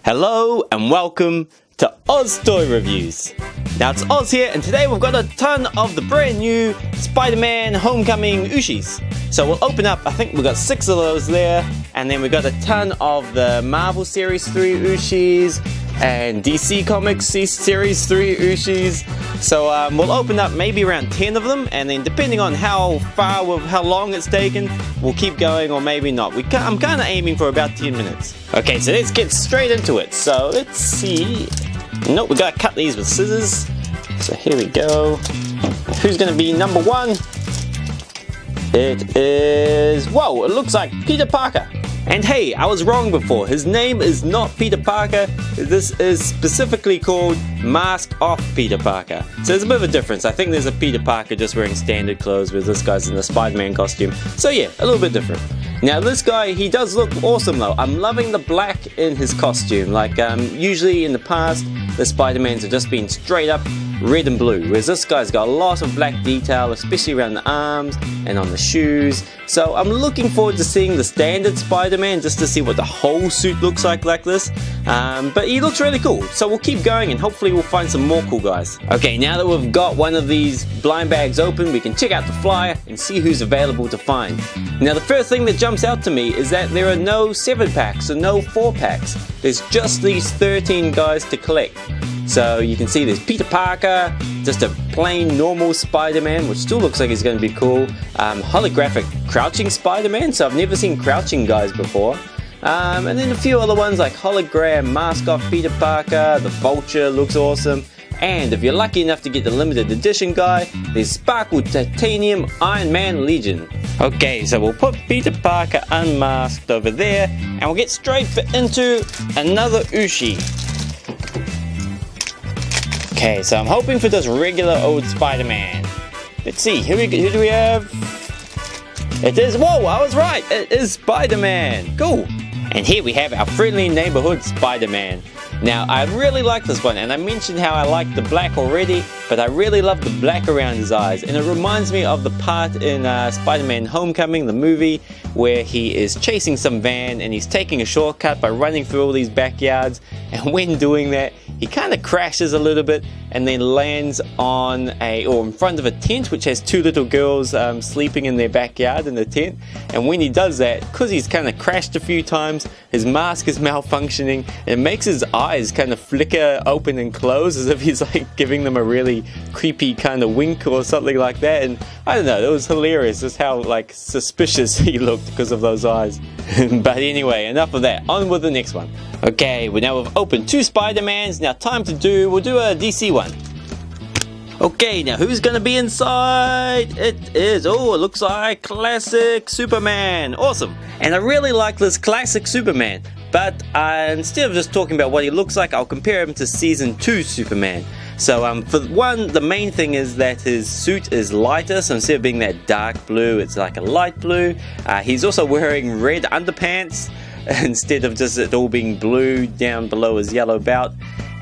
Hello and welcome to OzToyReviews. Now it's Oz here, and today we've got a ton of the brand new Spider-Man Homecoming Ooshies. So we'll open up, I think we've got 6 of those there, and then we've got a ton of the Marvel Series 3 Ooshies and DC Comics Series 3 Ooshies. So we'll open up maybe around 10 of them, and then depending on how long it's taken, we'll keep going or maybe not. I'm kind of aiming for about 10 minutes. Okay, so let's get straight into it. So let's see. Nope, we gotta cut these with scissors. So here we go. Who's gonna be number 1? It is, whoa, it looks like Peter Parker. And hey, I was wrong before. His name is not Peter Parker. This is specifically called Mask Off Peter Parker. So there's a bit of a difference. I think there's a Peter Parker just wearing standard clothes, whereas this guy's in the Spider-Man costume. So yeah, a little bit different. Now this guy, he does look awesome though. I'm loving the black in his costume. Like usually in the past, the Spider-Mans have just been straight up red and blue, whereas this guy's got a lot of black detail, especially around the arms and on the shoes. So I'm looking forward to seeing the standard Spider-Man just to see what the whole suit looks like this. But he looks really cool, so we'll keep going and hopefully we'll find some more cool guys. Okay, now that we've got one of these blind bags open, we can check out the flyer and see who's available to find. Now the first thing that jumps out to me is that there are no 7-packs or no 4-packs. There's just these 13 guys to collect. So you can see there's Peter Parker, just a plain normal Spider-Man, which still looks like he's going to be cool. Holographic crouching Spider-Man, so I've never seen crouching guys before. And then a few other ones like hologram Mask Off Peter Parker, the Vulture looks awesome. And if you're lucky enough to get the limited edition guy, there's Sparkle Titanium Ironman Legion. Okay, so we'll put Peter Parker unmasked over there, and we'll get straight into another Ooshie. Okay, so I'm hoping for just regular old Spider-Man. Let's see, who do we have? It is, whoa, I was right, it is Spider-Man, cool. And here we have our friendly neighborhood Spider-Man. Now, I really like this one, and I mentioned how I like the black already, but I really love the black around his eyes, and it reminds me of the part in Spider-Man Homecoming, the movie, where he is chasing some van, and he's taking a shortcut by running through all these backyards, and when doing that, he kind of crashes a little bit, and then lands on in front of a tent, which has 2 little girls sleeping in their backyard in the tent, and when he does that, because he's kind of crashed a few times, his mask is malfunctioning, and it makes his eyes kind of flicker open and close as if he's like giving them a really creepy kind of wink or something like that. And I don't know, it was hilarious just how like suspicious he looked because of those eyes. But anyway, enough of that, on with the next one. Okay, well now we've opened 2 Spider-Mans, now we'll do a DC one. Okay, now who's gonna be inside? It is, oh, it looks like classic Superman. Awesome. And I really like this classic Superman, but instead of just talking about what he looks like, I'll compare him to Season 2 Superman. So for one, the main thing is that his suit is lighter, so instead of being that dark blue, it's like a light blue. He's also wearing red underpants instead of just it all being blue down below his yellow belt.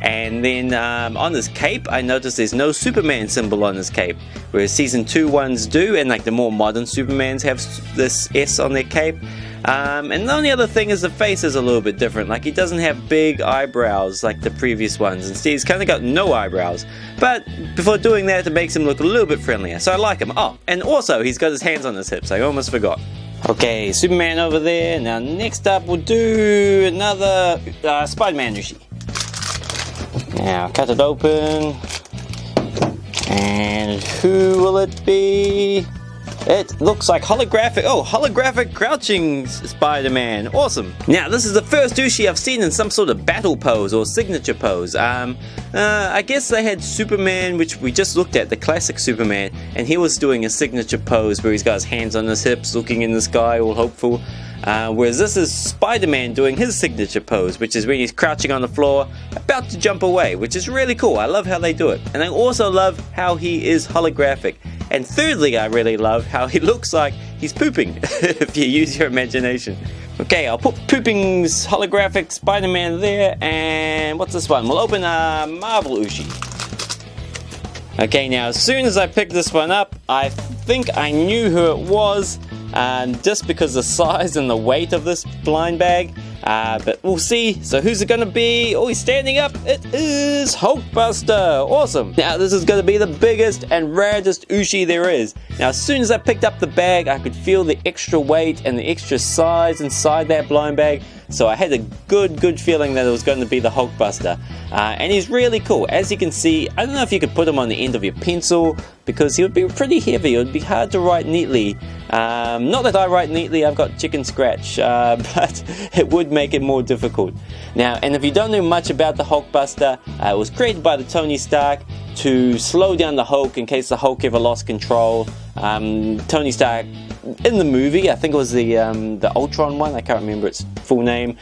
And then on his cape, I noticed there's no Superman symbol on his cape, whereas Season 2 ones do, and like the more modern Supermans have this S on their cape. And the only other thing is the face is a little bit different, like he doesn't have big eyebrows like the previous ones, instead he's kind of got no eyebrows. But before doing that, it makes him look a little bit friendlier, so I like him. Oh, and also he's got his hands on his hips, I almost forgot. Okay, Superman over there. Now next up we'll do another Spider-Man Ooshie. Now cut it open, and who will it be? It looks like holographic crouching Spider-Man. Awesome. Now this is the first Ooshie I've seen in some sort of battle pose or signature pose. I guess they had Superman, which we just looked at, the classic Superman, and he was doing a signature pose where he's got his hands on his hips looking in the sky all hopeful. Whereas this is Spider-Man doing his signature pose, which is when he's crouching on the floor, about to jump away, which is really cool. I love how they do it. And I also love how he is holographic. And thirdly, I really love how he looks like he's pooping, if you use your imagination. Okay, I'll put Pooping's holographic Spider-Man there, and what's this one? We'll open a Marvel Ooshie. Okay, now as soon as I picked this one up, I think I knew who it was, just because the size and the weight of this blind bag. but we'll see. So who's it gonna be? Oh, he's standing up. It is Hulkbuster. Awesome. Now this is gonna be the biggest and rarest Ooshie there is. Now as soon as I picked up the bag, I could feel the extra weight and the extra size inside that blind bag. So I had a good feeling that it was going to be the Hulkbuster. And he's really cool. As you can see, I don't know if you could put him on the end of your pencil, because he would be pretty heavy. It would be hard to write neatly. Not that I write neatly, I've got chicken scratch, but it would make it more difficult. Now, and if you don't know much about the Hulkbuster, it was created by the Tony Stark to slow down the Hulk in case the Hulk ever lost control. Tony Stark, in the movie, I think it was the Ultron one, I can't remember its full name,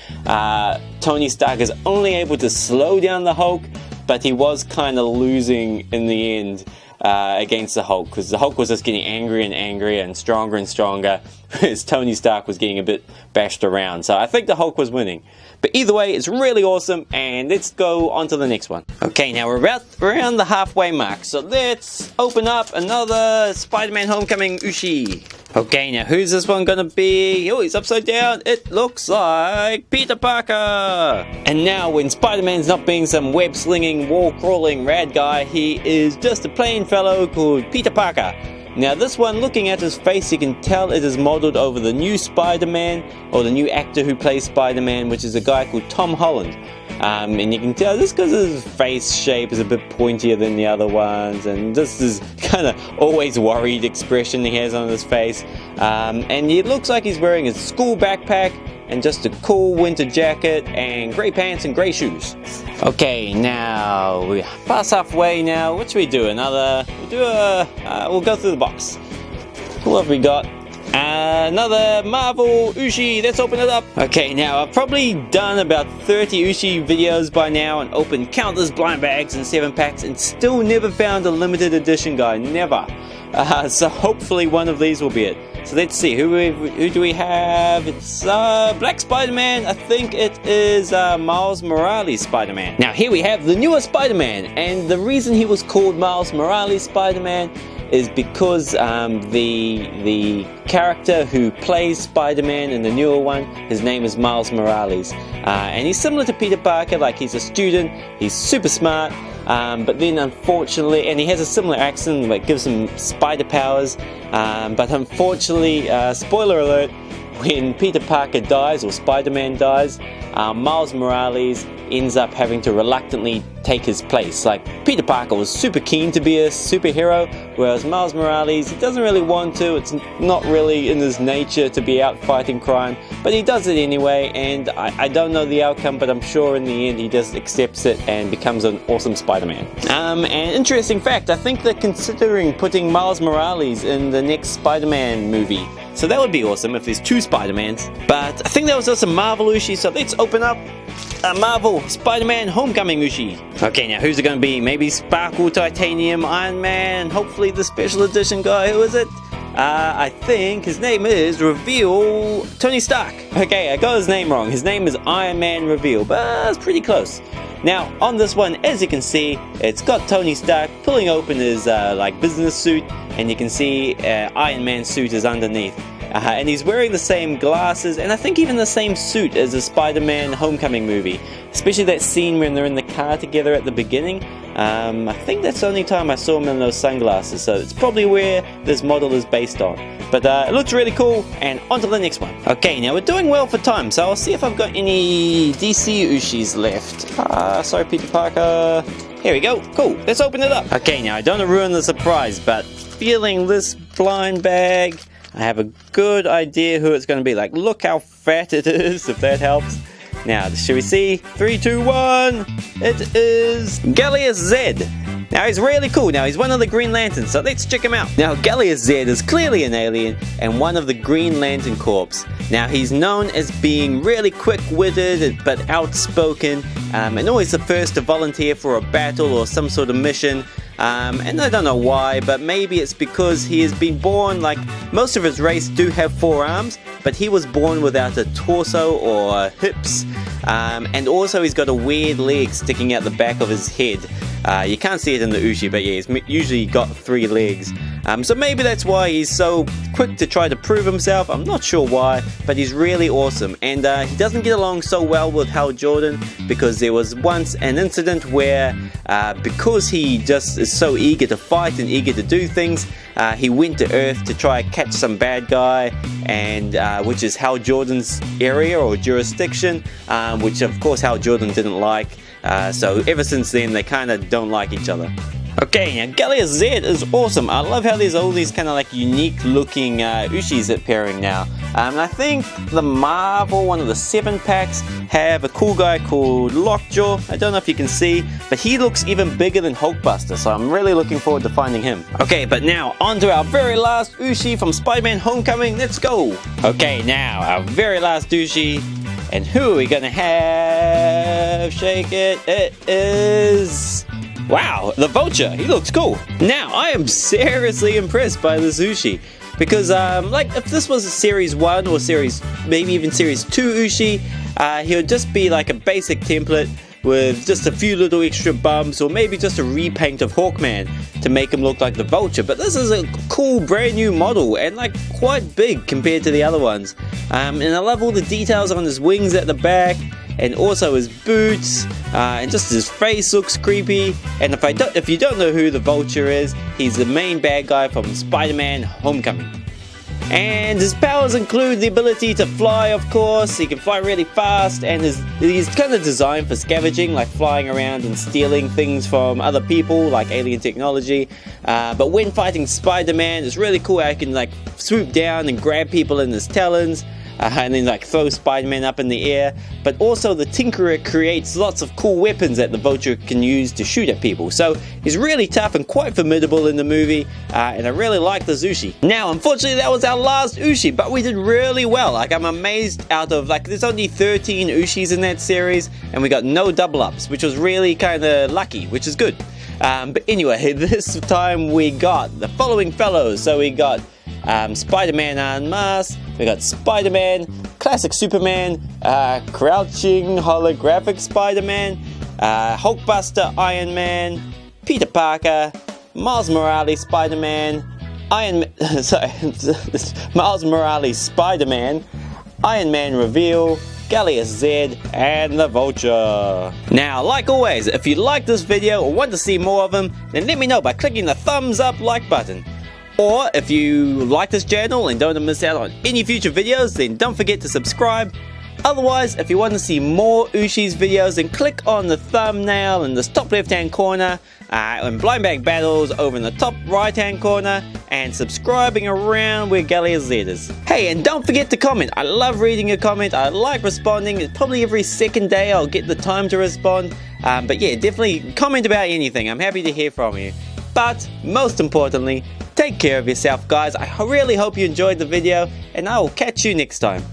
Tony Stark is only able to slow down the Hulk, but he was kind of losing in the end against the Hulk, because the Hulk was just getting angrier and angrier and stronger, whereas Tony Stark was getting a bit bashed around. So I think the Hulk was winning. But either way, it's really awesome, and let's go on to the next one. Okay, now we're about around the halfway mark, so let's open up another Spider-Man Homecoming Ooshie. Okay, now who's this one gonna be? Oh, he's upside down. It looks like Peter Parker. And now when Spider-Man's not being some web-slinging, wall-crawling rad guy, he is just a plain fellow called Peter Parker. Now this one, looking at his face, you can tell it is modeled over the new Spider-Man, or the new actor who plays Spider-Man, which is a guy called Tom Holland. And you can tell just because his face shape is a bit pointier than the other ones, and just this kind of always worried expression he has on his face. And it looks like he's wearing a school backpack and just a cool winter jacket and grey pants and grey shoes. Okay, now we're past halfway now. What should we do? We'll go through the box. What have we got? Another Marvel Ooshie. Let's open it up. Okay, now I've probably done about 30 Ooshie videos by now and opened countless blind bags and 7-packs and still never found a limited edition guy. Never. So hopefully one of these will be it. So let's see, who do we have? It's Black Spider-Man. I think it is Miles Morales Spider-Man. Now here we have the newer Spider-Man, and the reason he was called Miles Morales Spider-Man is because the character who plays Spider-Man in the newer one, his name is Miles Morales. And he's similar to Peter Parker, like he's a student, he's super smart, but then unfortunately, and he has a similar accent that gives him spider powers, but unfortunately, spoiler alert, when Peter Parker dies, or Spider-Man dies, Miles Morales ends up having to reluctantly take his place. Like, Peter Parker was super keen to be a superhero, whereas Miles Morales, he doesn't really want to. It's not really in his nature to be out fighting crime, but he does it anyway, and I don't know the outcome, but I'm sure in the end he just accepts it and becomes an awesome Spider-Man. And interesting fact, I think they're considering putting Miles Morales in the next Spider-Man movie. So that would be awesome if there's two Spider-Mans. But I think that was just a Marvel Ooshie, so let's open up a Marvel Spider-Man Homecoming Ooshie. Okay, now who's it going to be? Maybe Sparkle Titanium Iron Man, hopefully the special edition guy. Who is it? I think his name is Reveal Tony Stark. Okay, I got his name wrong. His name is Iron Man Reveal, but it's pretty close. Now, on this one, as you can see, it's got Tony Stark pulling open his business suit, and you can see Iron Man's suit is underneath. And he's wearing the same glasses, and I think even the same suit as the Spider-Man Homecoming movie. Especially that scene when they're in the car together at the beginning. I think that's the only time I saw him in those sunglasses, so it's probably where this model is based on. But it looks really cool, and on to the next one. Okay, now we're doing well for time, so I'll see if I've got any DC Ooshies left. Sorry, Peter Parker. Here we go. Cool. Let's open it up. Okay, now I don't want to ruin the surprise, but feeling this blind bag, I have a good idea who it's going to be. Like, look how fat it is, if that helps. Now, should we see? 3, 2, 1. It is Gallius Z. Now, he's really cool. Now, he's one of the Green Lanterns, so let's check him out. Now, Gallius Z is clearly an alien and one of the Green Lantern Corps. Now, he's known as being really quick-witted but outspoken, and always the first to volunteer for a battle or some sort of mission. And I don't know why, but maybe it's because he has been born, like most of his race do have 4 arms, but he was born without a torso or hips, and also he's got a weird leg sticking out the back of his head. You can't see it in the Ooshie, but yeah, he's usually got 3 legs. So maybe that's why he's so quick to try to prove himself. I'm not sure why, but he's really awesome. And he doesn't get along so well with Hal Jordan, because there was once an incident where because he just is so eager to fight and eager to do things, he went to Earth to try and catch some bad guy, and which is Hal Jordan's area or jurisdiction, which of course Hal Jordan didn't like. So ever since then they kind of don't like each other. Okay, now Gallia Z is awesome. I love how there's all these kind of like unique looking Ooshies appearing now. And I think the Marvel, one of the 7 packs, have a cool guy called Lockjaw. I don't know if you can see, but he looks even bigger than Hulkbuster, so I'm really looking forward to finding him. Okay, but now on to our very last Ooshie from Spider-Man Homecoming. Let's go! Okay, now our very last Ooshie. And who are we gonna have? Shake it. It is... wow, the Vulture. He looks cool. Now, I am seriously impressed by this Ooshie. Because, like, if this was a Series 1 or maybe even Series 2 Ooshie, he would just be like a basic template with just a few little extra bumps, or maybe just a repaint of Hawkman to make him look like the Vulture. But this is a cool brand new model, and like quite big compared to the other ones. And I love all the details on his wings at the back, and also his boots, and just his face looks creepy. And if you don't know who the Vulture is, he's the main bad guy from Spider-Man Homecoming. And his powers include the ability to fly, of course. He can fly really fast, and he's kind of designed for scavenging, like flying around and stealing things from other people, like alien technology. But when fighting Spider-Man, it's really cool how he can like swoop down and grab people in his talons, and then like throw Spider-Man up in the air. But also the Tinkerer creates lots of cool weapons that the Vulture can use to shoot at people. So he's really tough and quite formidable in the movie, and I really like the Ooshie. Now, unfortunately, that was our last Ooshie, but we did really well. Like, I'm amazed. Out of like, there's only 13 Ooshies in that series, and we got no double ups, which was really kind of lucky, which is good. But anyway, this time we got the following fellows. So we got Spider-Man Unmasked, we got Spider-Man, Classic Superman, Crouching Holographic Spider-Man, Hulkbuster Iron Man, Peter Parker, Miles Morales Spider-Man, Miles Morales Spider-Man, Iron Man Reveal, Gallia Z, and the Vulture. Now, like always, if you like this video or want to see more of them, then let me know by clicking the thumbs up like button. Or if you like this channel and don't want to miss out on any future videos, then don't forget to subscribe. Otherwise, if you want to see more Ooshies videos, then click on the thumbnail in this top left hand corner, and blind bag battles over in the top right hand corner, and subscribing around where Gallia Z is. Hey, and don't forget to comment. I love reading your comments. I like responding. It's probably every second day I'll get the time to respond. But yeah, definitely comment about anything. I'm happy to hear from you. But most importantly, take care of yourself, guys. I really hope you enjoyed the video, and I will catch you next time.